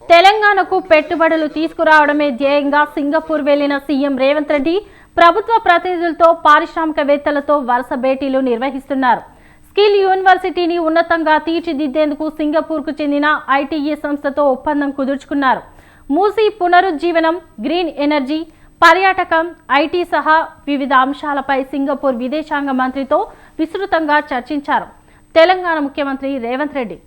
తెలంగాణకు పెట్టుబడులు తీసుకురావడమే ధ్యేయంగా సింగపూర్ వెళ్లిన సీఎం రేవంత్ రెడ్డి ప్రభుత్వ ప్రతినిధులతో పారిశ్రామికవేత్తలతో వరుస భేటీలు నిర్వహిస్తున్నారు. స్కిల్ యూనివర్సిటీని ఉన్నతంగా తీర్చిదిద్దేందుకు సింగపూర్కు చెందిన ఐటీఈ సంస్థతో ఒప్పందం కుదుర్చుకున్నారు. మూసీ పునరుజ్జీవనం, గ్రీన్ ఎనర్జీ, పర్యాటకం, ఐటీ సహా వివిధ అంశాలపై సింగపూర్ విదేశాంగ మంత్రితో విస్తృతంగా చర్చించారు తెలంగాణ ముఖ్యమంత్రి రేవంత్ రెడ్డి.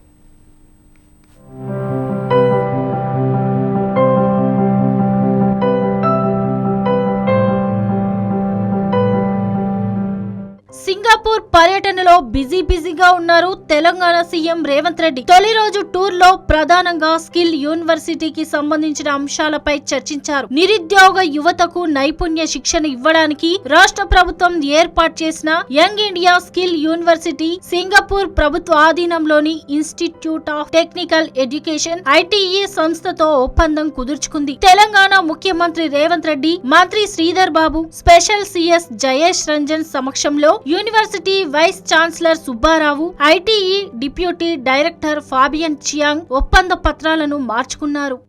సింగపూర్ పర్యటనలో బిజీగా ఉన్నారు తెలంగాణ సీఎం రేవంత్ రెడ్డి. తొలి రోజు టూర్ లో ప్రధానంగా స్కిల్ యూనివర్సిటీకి సంబంధించిన అంశాలపై చర్చించారు. నిరుద్యోగ యువతకు నైపుణ్య శిక్షణ ఇవ్వడానికి రాష్ట్ర ప్రభుత్వం ఏర్పాటు చేసిన young India skill university Singapore ప్రభుత్వ ఆధీనంలోని institute of technical education ITE సంస్థతో ఒప్పందం కుదుర్చుకుంది. తెలంగాణ ముఖ్యమంత్రి రేవంత్ రెడ్డి, మంత్రి శ్రీధర్ బాబు, స్పెషల్ సిఎస్ జయేష్ రంజన్ సమక్షంలో university vice chancellor Subbarao, ITE deputy director Fabian Chiang ఒప్పంద పత్రాలను మార్చుకున్నారు.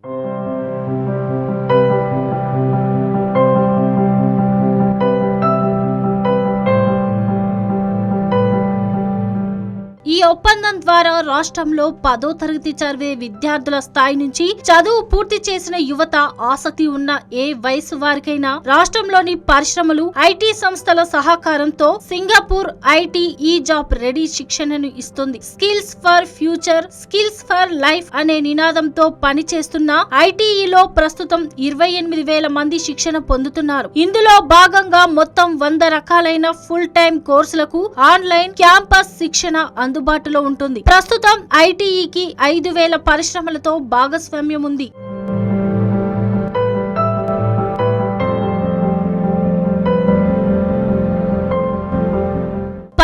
ఈ ఒప్పందం ద్వారా రాష్ట్రంలో 10వ తరగతి చదివే విద్యార్థుల స్థాయి నుంచి చదువు పూర్తి చేసిన యువత, ఆసక్తి ఉన్న ఏ వయసు వారికైనా రాష్ట్రంలోని పరిశ్రమలు, ఐటీ సంస్థల సహకారంతో సింగపూర్ ఐటీ ఈ జాబ్ రెడీ శిక్షణను ఇస్తుంది. Skills for future, skills for life అనే నినాదంతో పనిచేస్తున్న ఐటీఈలో ప్రస్తుతం 28,000 మంది శిక్షణ పొందుతున్నారు. ఇందులో భాగంగా మొత్తం 100 రకాలైన ఫుల్ టైం కోర్సులకు ఆన్లైన్ క్యాంపస్ శిక్షణ అందుబాటులో ఉంటుంది. ప్రస్తుతం ఐటీఈకి 5,000 పరిశ్రమలతో భాగస్వామ్యం ఉంది.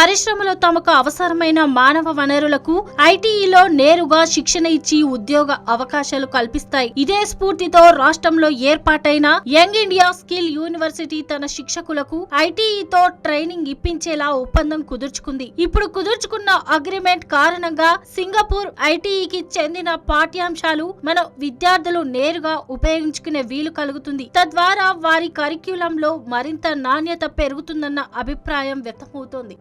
పరిశ్రమలో తమకు అవసరమైన మానవ వనరులకు ఐటీఈలో నేరుగా శిక్షణ ఇచ్చి ఉద్యోగ అవకాశాలు కల్పిస్తాయి. ఇదే స్ఫూర్తితో రాష్ట్రంలో ఏర్పాటైన యంగ్ ఇండియా స్కిల్ యూనివర్సిటీ తన శిక్షకులకు ఐటీఈతో ట్రైనింగ్ ఇప్పించేలా ఒప్పందం కుదుర్చుకుంది. ఇప్పుడు కుదుర్చుకున్న అగ్రిమెంట్ కారణంగా సింగపూర్ ఐటీఈకి చెందిన పాఠ్యాంశాలు మన విద్యార్థులు నేరుగా ఉపయోగించుకునే వీలు కలుగుతుంది. తద్వారా వారి కరిక్యులంలో మరింత నాణ్యత పెరుగుతుందన్న అభిప్రాయం వ్యక్తమవుతోంది.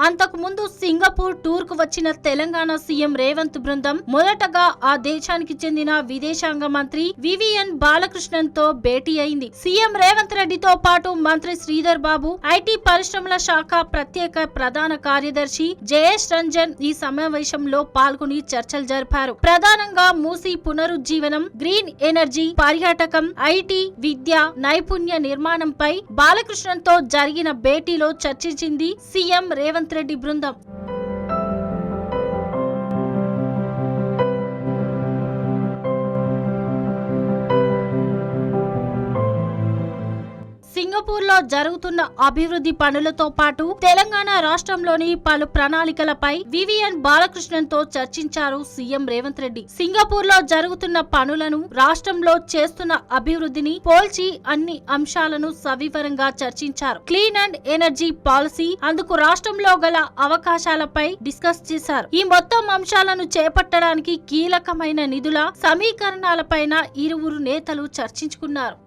అంతకు ముందు సింగపూర్ టూర్ కు వచ్చిన తెలంగాణ సీఎం రేవంత్ బృందం మొదటగా ఆ దేశానికి చెందిన విదేశాంగ మంత్రి వివిఎన్ బాలకృష్ణన్ తో భేటీ అయింది. సీఎం రేవంత్ రెడ్డితో పాటు మంత్రి శ్రీధర్ బాబు, ఐటీ పరిశ్రమల శాఖ ప్రత్యేక ప్రధాన కార్యదర్శి జయేష్ రంజన్ ఈ సమావేశంలో పాల్గొని చర్చలు జరిపారు. ప్రధానంగా మూసీ పునరుజ్జీవనం, గ్రీన్ ఎనర్జీ, పర్యాటకం, ఐటీ, విద్య, నైపుణ్య నిర్మాణంపై బాలకృష్ణన్ తో జరిగిన భేటీలో చర్చించింది సీఎం రేవంత్ రెడ్డి బృందం. సింగపూర్ లో జరుగుతున్న అభివృద్ధి పనులతో పాటు తెలంగాణ రాష్ట్రంలోని పలు ప్రణాళికలపై వివిఎన్ బాలకృష్ణన్ తో చర్చించారు సీఎం రేవంత్ రెడ్డి. సింగపూర్ లో జరుగుతున్న పనులను, రాష్ట్రంలో చేస్తున్న అభివృద్ధిని పోల్చి అన్ని అంశాలను సవివరంగా చర్చించారు. క్లీన్ అండ్ ఎనర్జీ పాలసీ, అందుకు రాష్ట్రంలో గల అవకాశాలపై డిస్కస్ చేశారు. ఈ మొత్తం అంశాలను చేపట్టడానికి కీలకమైన నిధుల సమీకరణాలపైన ఇరువురు నేతలు చర్చించుకున్నారు.